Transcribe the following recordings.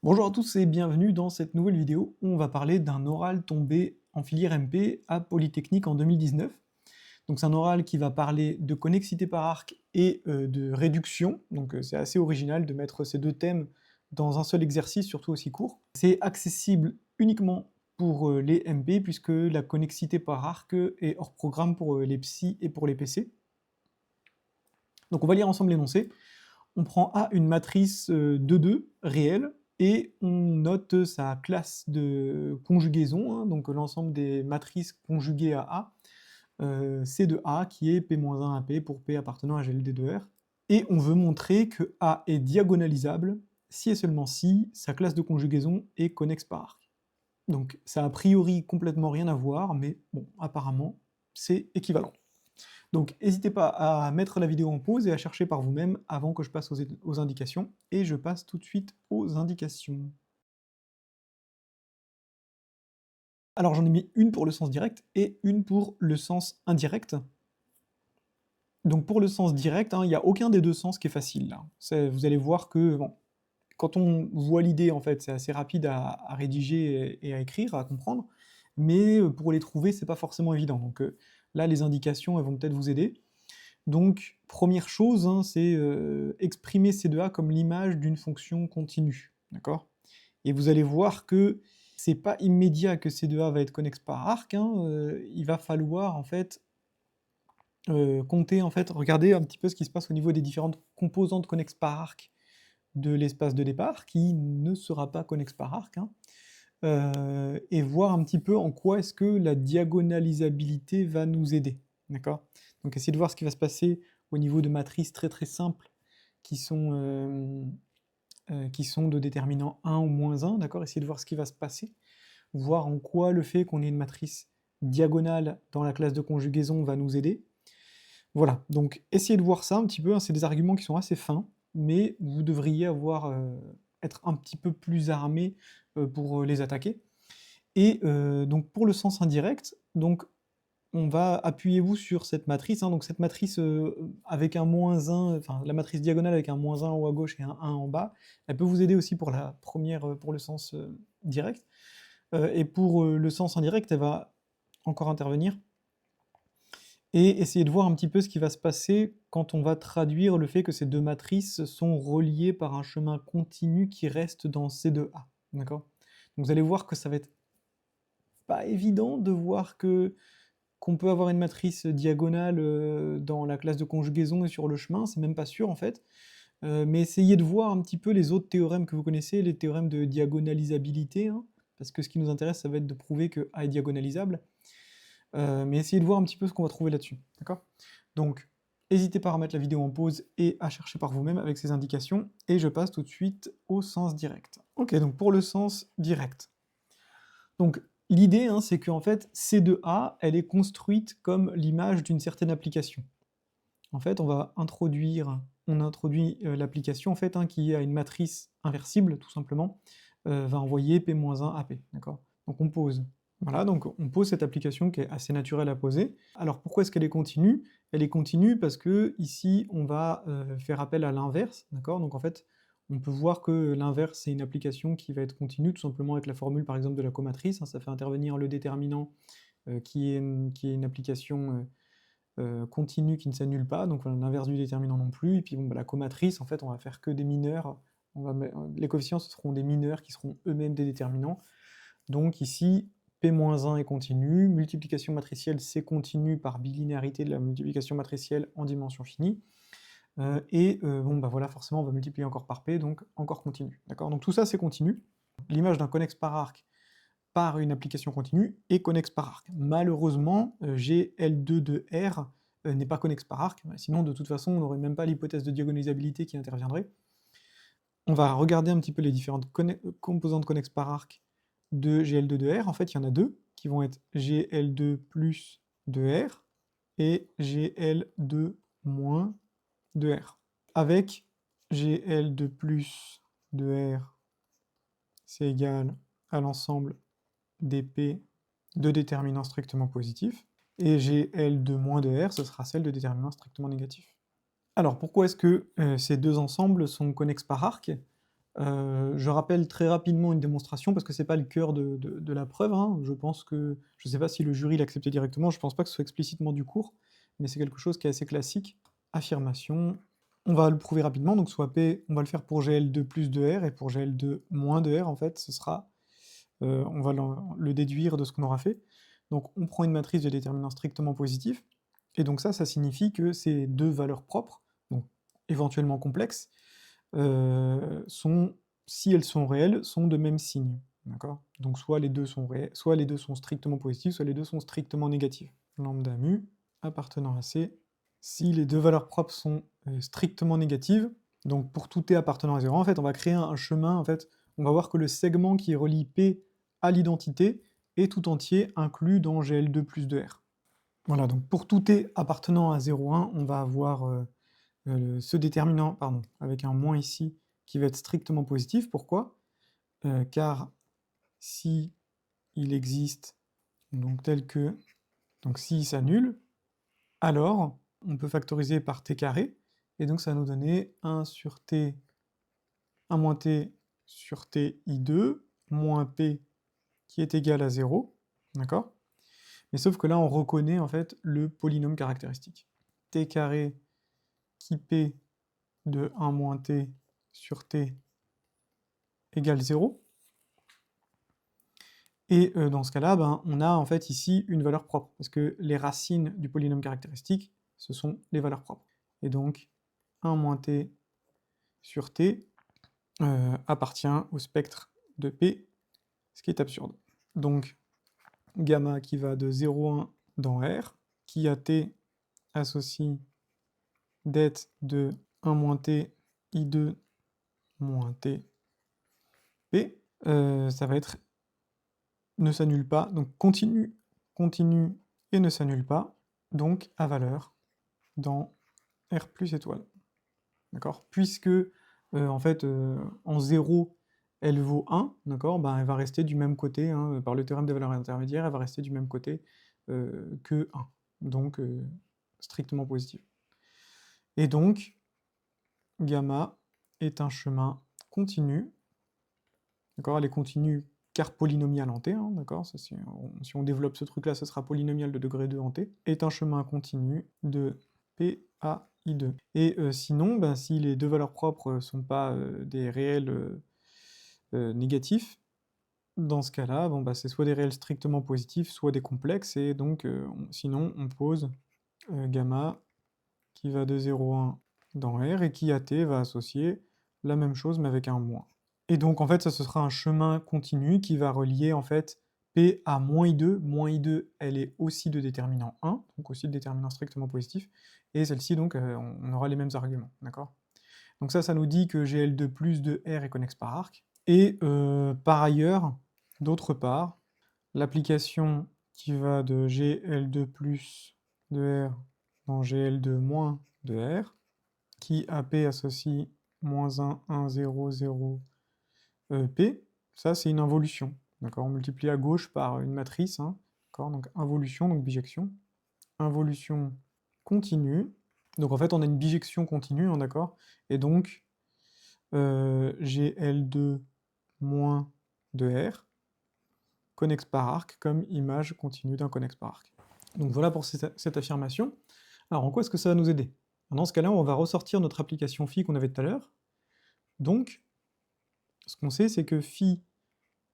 Bonjour à tous et bienvenue dans cette nouvelle vidéo où on va parler d'un oral tombé en filière MP à Polytechnique en 2019. Donc c'est un oral qui va parler de connexité par arc et de réduction, donc c'est assez original de mettre ces deux thèmes dans un seul exercice, surtout aussi court. C'est accessible uniquement pour les MP puisque la connexité par arc est hors programme pour les psy et pour les PC. Donc on va lire ensemble l'énoncé. On prend A une matrice 2-2 réelle, et on note sa classe de conjugaison, hein, donc l'ensemble des matrices conjuguées à A, C de A, qui est P-1 à P pour P appartenant à GLD2R. Et on veut montrer que A est diagonalisable si et seulement si sa classe de conjugaison est connexe par arc. Donc ça a priori complètement rien à voir, mais bon, apparemment, c'est équivalent. Donc n'hésitez pas à mettre la vidéo en pause et à chercher par vous-même avant que je passe aux indications, et je passe tout de suite aux indications. Alors j'en ai mis une pour le sens direct et une pour le sens indirect. Donc pour le sens direct, hein, il n'y a aucun des deux sens qui est facile là. Vous allez voir que bon, quand on voit l'idée, en fait, c'est assez rapide à rédiger et à écrire, à comprendre, mais pour les trouver, c'est pas forcément évident. Donc là, les indications, elles vont peut-être vous aider. Donc, première chose, hein, c'est exprimer C2A comme l'image d'une fonction continue, d'accord? Et vous allez voir que c'est pas immédiat que C2A va être connexe par arc, hein, il va falloir en fait compter, en fait, regarder un petit peu ce qui se passe au niveau des différentes composantes connexes par arc de l'espace de départ, qui ne sera pas connexe par arc, hein, et voir un petit peu en quoi est-ce que la diagonalisabilité va nous aider, d'accord? Donc essayez de voir ce qui va se passer au niveau de matrices très très simples qui sont de déterminant 1 ou -1, d'accord? Essayez de voir ce qui va se passer, voir en quoi le fait qu'on ait une matrice diagonale dans la classe de conjugaison va nous aider. Voilà, donc essayez de voir ça un petit peu, hein, c'est des arguments qui sont assez fins, mais vous devriez être un petit peu plus armé pour les attaquer. Et donc pour le sens indirect, donc on va appuyez-vous sur cette matrice, hein, donc cette matrice avec un -1, enfin la matrice diagonale avec un -1 en haut à gauche et un 1 en bas, elle peut vous aider aussi pour la première, pour le sens direct. Et pour le sens indirect, elle va encore intervenir et essayer de voir un petit peu ce qui va se passer quand on va traduire le fait que ces deux matrices sont reliées par un chemin continu qui reste dans C2A, d'accord? Donc vous allez voir que ça va être pas évident de voir qu'on peut avoir une matrice diagonale, dans la classe de conjugaison et sur le chemin, c'est même pas sûr en fait. Mais essayez de voir un petit peu les autres théorèmes que vous connaissez, les théorèmes de diagonalisabilité, hein, parce que ce qui nous intéresse, ça va être de prouver que A est diagonalisable. Mais essayez de voir un petit peu ce qu'on va trouver là-dessus, d'accord? Donc, n'hésitez pas à remettre la vidéo en pause et à chercher par vous-même avec ces indications, et je passe tout de suite au sens direct. Ok, donc pour le sens direct. Donc, l'idée, hein, c'est qu'en fait, C2A, elle est construite comme l'image d'une certaine application. En fait, on introduit l'application en fait, hein, qui a une matrice inversible, tout simplement, va envoyer P-1 à P, d'accord? Donc on pose. Voilà, donc on pose cette application qui est assez naturelle à poser. Alors pourquoi est-ce qu'elle est continue? Elle est continue parce que ici on va faire appel à l'inverse, d'accord? Donc en fait, on peut voir que l'inverse, c'est une application qui va être continue, tout simplement avec la formule par exemple de la comatrice, hein, ça fait intervenir le déterminant qui est une application continue qui ne s'annule pas, donc voilà, l'inverse du déterminant non plus, et puis bon, bah, la comatrice, en fait, on va faire que des mineurs, les coefficients, ce seront des mineurs qui seront eux-mêmes des déterminants, donc ici, P-1 est continu, multiplication matricielle, c'est continu par bilinéarité de la multiplication matricielle en dimension finie, bon, bah voilà, forcément, on va multiplier encore par P, donc encore continu, d'accord? Donc tout ça, c'est continu. L'image d'un connexe par arc par une application continue et connexe par arc. Malheureusement, GL2 de R n'est pas connexe par arc, sinon de toute façon on n'aurait même pas l'hypothèse de diagonalisabilité qui interviendrait. On va regarder un petit peu les différentes composantes connexes par arc de GL2 de R. En fait, il y en a deux, qui vont être GL2 plus de R et GL2 moins de R. Avec GL2 plus de R, c'est égal à l'ensemble des P de déterminants strictement positifs, et GL de moins de R, ce sera celle de déterminants strictement négatifs. Alors pourquoi est-ce que ces deux ensembles sont connexes par arc? Je rappelle très rapidement une démonstration, parce que c'est pas le cœur de la preuve, hein. Je pense que je sais pas si le jury l'acceptait directement, je pense pas que ce soit explicitement du cours, mais c'est quelque chose qui est assez classique. Affirmation, on va le prouver rapidement, donc soit P, on va le faire pour GL2 plus 2R, et pour GL2 moins 2R, en fait, ce sera, on va le déduire de ce qu'on aura fait. Donc on prend une matrice de déterminants strictement positifs, et donc ça signifie que ces deux valeurs propres, donc éventuellement complexes, sont, si elles sont réelles, sont de même signe, d'accord? Donc soit les deux sont soit les deux sont strictement positifs, soit les deux sont strictement négatifs. Lambda mu appartenant à C, si les deux valeurs propres sont strictement négatives, donc pour tout t appartenant à 0, en fait, on va créer un chemin, en fait, on va voir que le segment qui relie P à l'identité est tout entier inclus dans GL2 plus 2R. Voilà, donc pour tout t appartenant à 0,1, on va avoir ce déterminant, pardon, avec un moins ici, qui va être strictement positif. Pourquoi? Car si il existe, donc tel que, donc s'il s'annule, alors on peut factoriser par t carré, et donc ça va nous donner 1 sur t, 1 moins t sur t i2, moins p qui est égal à 0, d'accord? Mais sauf que là, on reconnaît en fait le polynôme caractéristique. T carré qui p de 1 moins t sur t égale 0. Et dans ce cas-là, ben, on a en fait ici une valeur propre, parce que les racines du polynôme caractéristique, ce sont les valeurs propres. Et donc, 1 moins t sur t appartient au spectre de P, ce qui est absurde. Donc, gamma qui va de 0,1 dans R, qui à t associe det de 1 moins t i2 moins t p, ça va être ne s'annule pas, donc continue, continue et ne s'annule pas, donc à valeur dans R plus étoile. D'accord? Puisque, en fait, en 0, elle vaut 1, d'accord? Ben, elle va rester du même côté, hein, par le théorème des valeurs intermédiaires, elle va rester du même côté que 1, donc strictement positive. Et donc, gamma est un chemin continu, d'accord? Elle est continue car polynomial en t, hein, d'accord? Si on développe ce truc-là, ce sera polynomial de degré 2 en t, est un chemin continu de P à I2. Et sinon, ben, si les deux valeurs propres ne sont pas des réels négatifs, dans ce cas-là, bon, bah, c'est soit des réels strictement positifs, soit des complexes, et donc sinon on pose gamma qui va de 0,1 dans R, et qui à t va associer la même chose mais avec un moins. Et donc en fait ça ce sera un chemin continu qui va relier en fait P à moins I2. Moins I2 elle est aussi de déterminant 1, donc aussi de déterminant strictement positif, et celle-ci donc on aura les mêmes arguments, d'accord? Donc ça nous dit que GL2 plus de R est connexe par arc, et par ailleurs, d'autre part, l'application qui va de GL2 plus de R dans GL2 moins de R, qui à P associe moins 1, 1, 0, 0, P, ça c'est une involution, d'accord? On multiplie à gauche par une matrice, hein, d'accord? Donc involution, donc bijection. Involution continue, donc en fait on a une bijection continue, hein, d'accord? Et donc GL2 moins de R, connexe par arc, comme image continue d'un connexe par arc. Donc voilà pour cette affirmation. Alors en quoi est-ce que ça va nous aider? Dans ce cas-là, on va ressortir notre application phi qu'on avait tout à l'heure. Donc, ce qu'on sait, c'est que phi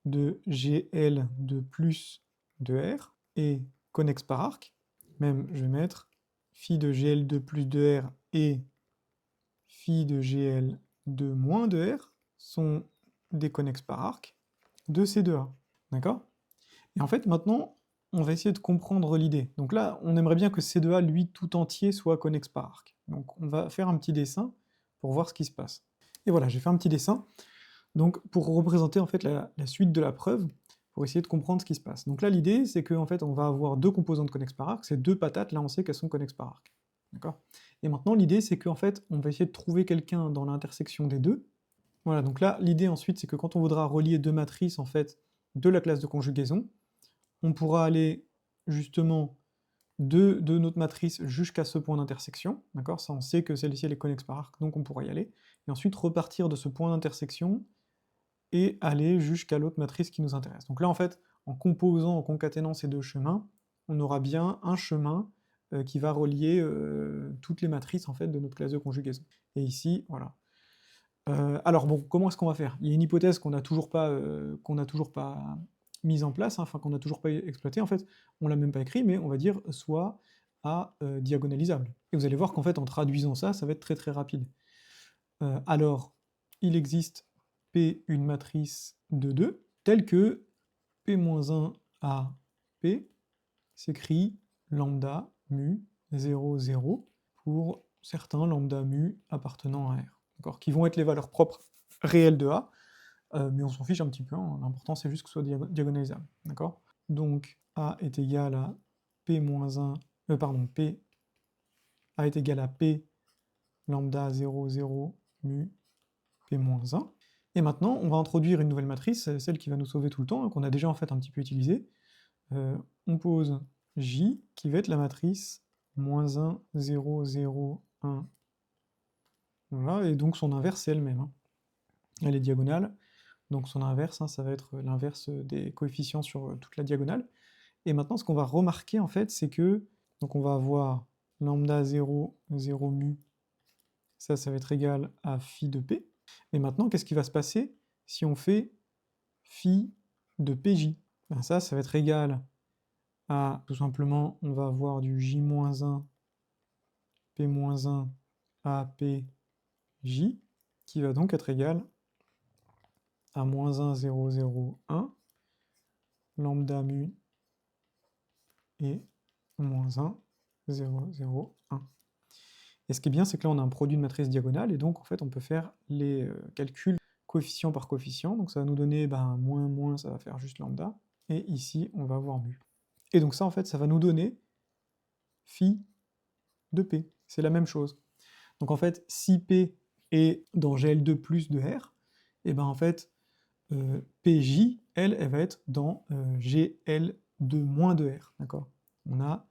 de GL de plus de R est connexe par arc. Même, je vais mettre phi de GL de plus de R et phi de GL de moins de R sont des connexes par arc de C2A. D'accord? Et en fait, maintenant, on va essayer de comprendre l'idée. Donc là, on aimerait bien que C2A, lui, tout entier, soit connexe par arc. Donc on va faire un petit dessin pour voir ce qui se passe. Et voilà, j'ai fait un petit dessin, donc pour représenter en fait la suite de la preuve, pour essayer de comprendre ce qui se passe. Donc là, l'idée, c'est qu'en fait, on va avoir deux composantes connexes par arc, ces deux patates, là, on sait qu'elles sont connexes par arc. D'accord? Et maintenant, l'idée, c'est qu'en fait, on va essayer de trouver quelqu'un dans l'intersection des deux. Voilà, donc là, l'idée ensuite, c'est que quand on voudra relier deux matrices, en fait, de la classe de conjugaison, on pourra aller justement de notre matrice jusqu'à ce point d'intersection, d'accord? Ça, on sait que celle-ci, elle est connexe par arc, donc on pourra y aller. et ensuite repartir de ce point d'intersection et aller jusqu'à l'autre matrice qui nous intéresse. Donc là, en fait, en composant, en concaténant ces deux chemins, on aura bien un chemin qui va relier toutes les matrices en fait, de notre classe de conjugaison. Et ici, voilà. Alors bon, comment est-ce qu'on va faire? Il y a une hypothèse qu'on n'a toujours pas mise en place, hein, enfin qu'on n'a toujours pas exploitée, en fait, on l'a même pas écrit, mais on va dire soit A diagonalisable. Et vous allez voir qu'en fait, en traduisant ça, ça va être très très rapide. Alors, il existe P une matrice de 2, telle que P-1 à P s'écrit lambda mu 0, 0 pour certains lambda mu appartenant à R, d'accord, qui vont être les valeurs propres réelles de A, mais on s'en fiche un petit peu, hein, l'important c'est juste que ce soit diagonalisable, d'accord. Donc A est égal à P-1, P, A est égal à P lambda 0, 0 mu P-1. Et maintenant, on va introduire une nouvelle matrice, celle qui va nous sauver tout le temps, hein, qu'on a déjà en fait un petit peu utilisée. On pose J, qui va être la matrice -1, 0, 0, 1. Voilà, et donc son inverse, c'est elle-même. Hein. Elle est diagonale, donc son inverse, hein, ça va être l'inverse des coefficients sur toute la diagonale. Et maintenant, ce qu'on va remarquer, en fait, c'est que, donc on va avoir lambda 0, 0 mu, ça va être égal à phi de p. Et maintenant, qu'est-ce qui va se passer si on fait phi de pj? Ben ça va être égal à, tout simplement, on va avoir du j-1, p-1 à pj, qui va donc être égal à -1, 0, 0, 1, lambda mu et -1, 0, 0, 1. Et ce qui est bien, c'est que là, on a un produit de matrice diagonale, et donc, en fait, on peut faire les calculs coefficient par coefficient, donc ça va nous donner, ben, moins, ça va faire juste lambda, et ici, on va avoir mu. Et donc ça, en fait, ça va nous donner phi de p, c'est la même chose. Donc en fait, si p est dans GL2 plus de R, et ben en fait, PJ, elle va être dans GL2 moins de R, d'accord? On a,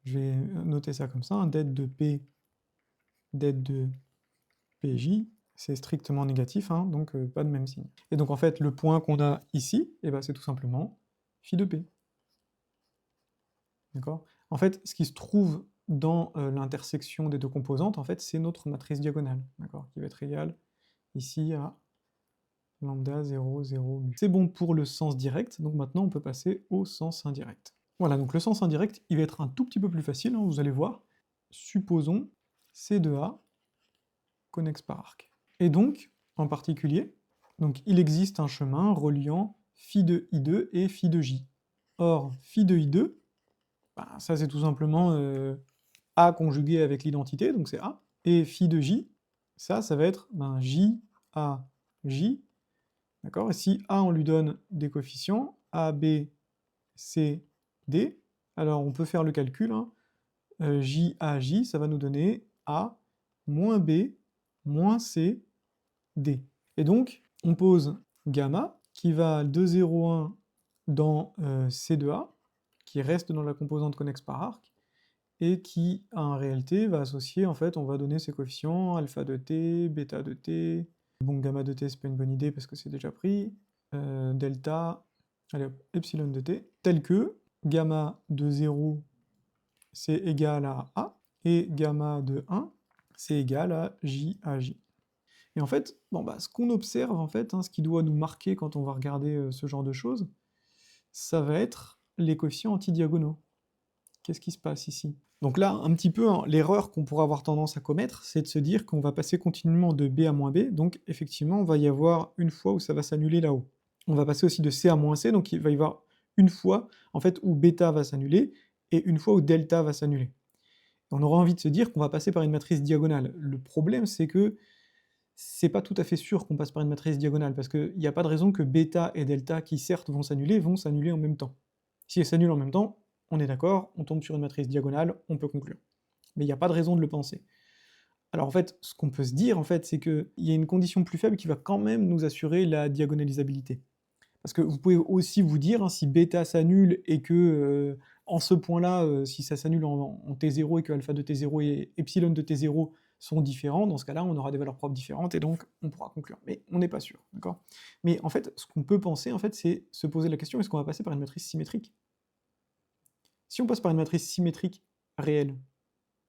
je vais noter ça comme ça, det de P, det de PJ, c'est strictement négatif, hein, donc pas de même signe. Et donc en fait, le point qu'on a ici, et ben, c'est tout simplement phi de P. D'accord? En fait, ce qui se trouve dans l'intersection des deux composantes, en fait, c'est notre matrice diagonale, d'accord? Qui va être égale ici à lambda 0, 0 mu. C'est bon pour le sens direct, donc maintenant on peut passer au sens indirect. Voilà, donc le sens indirect, il va être un tout petit peu plus facile, hein, vous allez voir. Supposons C de A connexe par arc. Et donc, en particulier, donc il existe un chemin reliant phi de I2 et phi de J. Or, phi de I2, bah, ça c'est tout simplement A conjugué avec l'identité, donc c'est A, et phi de J, ça va être ben, J, A, J. D'accord? Et si A, on lui donne des coefficients, A, B, C, D, alors on peut faire le calcul, hein, J, A, J, ça va nous donner A, moins B, moins C, D. Et donc, on pose gamma, qui va de 0,1 dans C de A, qui reste dans la composante connexe par arc, et qui, en réalité, va associer, en fait, on va donner ses coefficients, alpha de t, bêta de t, bon, gamma de t, c'est pas une bonne idée parce que c'est déjà pris, delta, allez hop, epsilon de t, tel que gamma de 0, c'est égal à A, et gamma de 1, c'est égal à J à J. Et en fait, bon, bah, ce qu'on observe, en fait, hein, ce qui doit nous marquer quand on va regarder ce genre de choses, ça va être les coefficients antidiagonaux. Qu'est-ce qui se passe ici? Donc là, un petit peu, hein, l'erreur qu'on pourrait avoir tendance à commettre, c'est de se dire qu'on va passer continuellement de B à moins B, donc effectivement, on va y avoir une fois où ça va s'annuler là-haut. On va passer aussi de C à moins C, donc il va y avoir une fois, en fait, où bêta va s'annuler, et une fois où delta va s'annuler. On aura envie de se dire qu'on va passer par une matrice diagonale. Le problème, c'est que c'est pas tout à fait sûr qu'on passe par une matrice diagonale, parce qu'il n'y a pas de raison que bêta et delta, qui certes vont s'annuler en même temps. Si elles s'annulent en même temps, on est d'accord, on tombe sur une matrice diagonale, on peut conclure. Mais il n'y a pas de raison de le penser. Alors en fait, ce qu'on peut se dire, en fait, c'est qu'il y a une condition plus faible qui va quand même nous assurer la diagonalisabilité. Parce que vous pouvez aussi vous dire, hein, si bêta s'annule et que, en ce point-là, si ça s'annule en T0 et que alpha de T0 et epsilon de T0 sont différents, dans ce cas-là, on aura des valeurs propres différentes, et donc on pourra conclure. Mais on n'est pas sûr, d'accord? Mais en fait, ce qu'on peut penser, en fait, c'est se poser la question, est-ce qu'on va passer par une matrice symétrique? Si on passe par une matrice symétrique réelle,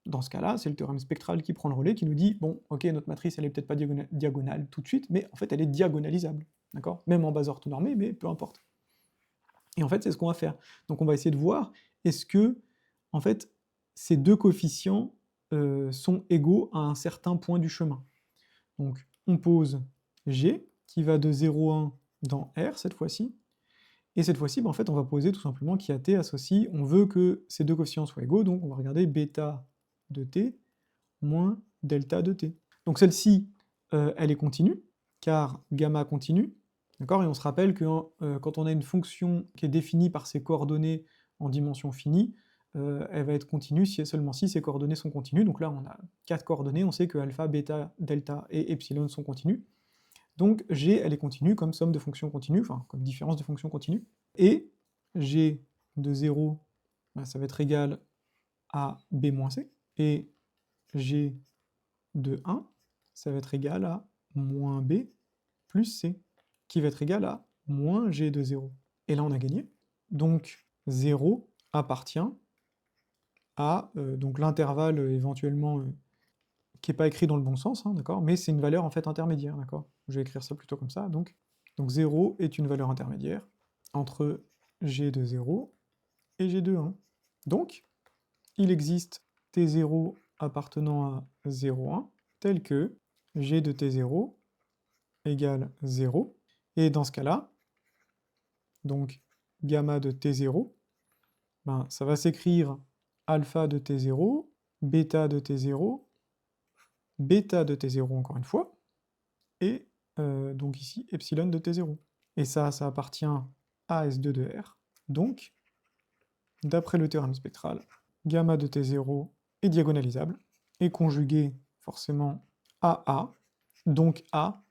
dans ce cas-là, c'est le théorème spectral qui prend le relais, qui nous dit, bon, ok, notre matrice, elle est peut-être pas diagonale tout de suite, mais en fait, elle est diagonalisable, d'accord? Même en base orthonormée, mais peu importe. Et en fait, c'est ce qu'on va faire. Donc on va essayer de voir, est-ce que, en fait, ces deux coefficients sont égaux à un certain point du chemin. Donc on pose G, qui va de 0 à 1 dans R, cette fois-ci, et cette fois-ci, en fait, on va poser tout simplement qu'il y a T associe, on veut que ces deux coefficients soient égaux, donc on va regarder bêta de T moins delta de T. Donc celle-ci, elle est continue, car gamma continue, d'accord? Et on se rappelle que quand on a une fonction qui est définie par ses coordonnées en dimension finie, elle va être continue si et seulement si ses coordonnées sont continues. Donc là, on a 4 coordonnées, on sait que alpha, bêta, delta et epsilon sont continues. Donc G, elle est continue comme somme de fonctions continues, enfin comme différence de fonctions continues. Et G de 0, ça va être égal à B moins C. Et G de 1, ça va être égal à moins B plus C, qui va être égal à moins G de 0. Et là, on a gagné. Donc 0 appartient à donc l'intervalle éventuellement qui n'est pas écrit dans le bon sens, hein, d'accord, mais c'est une valeur en fait intermédiaire, d'accord. Je vais écrire ça plutôt comme ça. Donc 0 est une valeur intermédiaire entre G de 0 et G de 1. Donc, il existe T0 appartenant à 0,1, tel que G de T0 égale 0, et dans ce cas-là, donc gamma de T0, ben, ça va s'écrire alpha de T0, bêta de T0, bêta de T0 encore une fois, et donc ici epsilon de T0. Et ça appartient à S2 de R. Donc, d'après le théorème spectral, gamma de T0 est diagonalisable, et conjugué forcément à A, donc A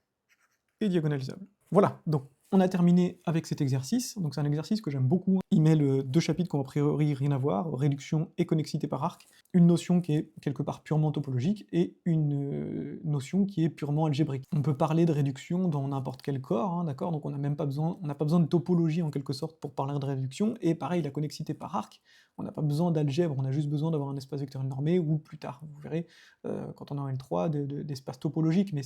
est diagonalisable. Voilà, donc on a terminé avec cet exercice. Donc c'est un exercice que j'aime beaucoup. Il mêle deux chapitres qui ont a priori rien à voir, réduction et connexité par arc, une notion qui est quelque part purement topologique et une notion qui est purement algébrique. On peut parler de réduction dans n'importe quel corps, hein, d'accord? Donc on n'a pas besoin de topologie en quelque sorte pour parler de réduction, et pareil, la connexité par arc, on n'a pas besoin d'algèbre, on a juste besoin d'avoir un espace vectoriel normé, ou plus tard, vous verrez, quand on est en L3, d'espace topologique, mais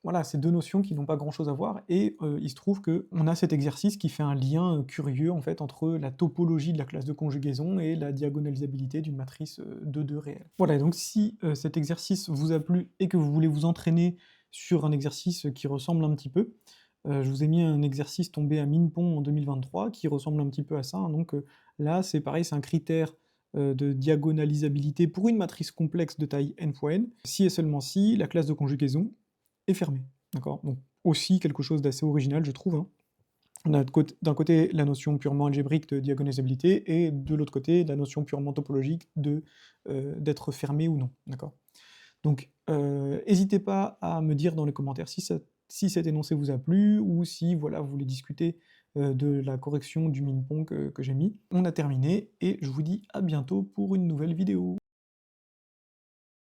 voilà, c'est deux notions qui n'ont pas grand-chose à voir, et il se trouve qu'on a cet exercice qui fait un lien curieux en fait entre la topologie de la classe de conjugaison et la diagonalisabilité d'une matrice de 2 réelle. Voilà, donc si cet exercice vous a plu et que vous voulez vous entraîner sur un exercice qui ressemble un petit peu, je vous ai mis un exercice tombé à Minpon en 2023 qui ressemble un petit peu à ça, hein. Donc là c'est pareil, c'est un critère de diagonalisabilité pour une matrice complexe de taille n fois n, si et seulement si la classe de conjugaison est fermée, d'accord? Donc aussi quelque chose d'assez original, je trouve, hein. On a d'un côté la notion purement algébrique de diagonalisabilité, et de l'autre côté la notion purement topologique d'être fermé ou non, d'accord? Donc n'hésitez pas à me dire dans les commentaires si cet énoncé vous a plu, ou si voilà, vous voulez discuter de la correction du Minpon que j'ai mis. On a terminé, et je vous dis à bientôt pour une nouvelle vidéo.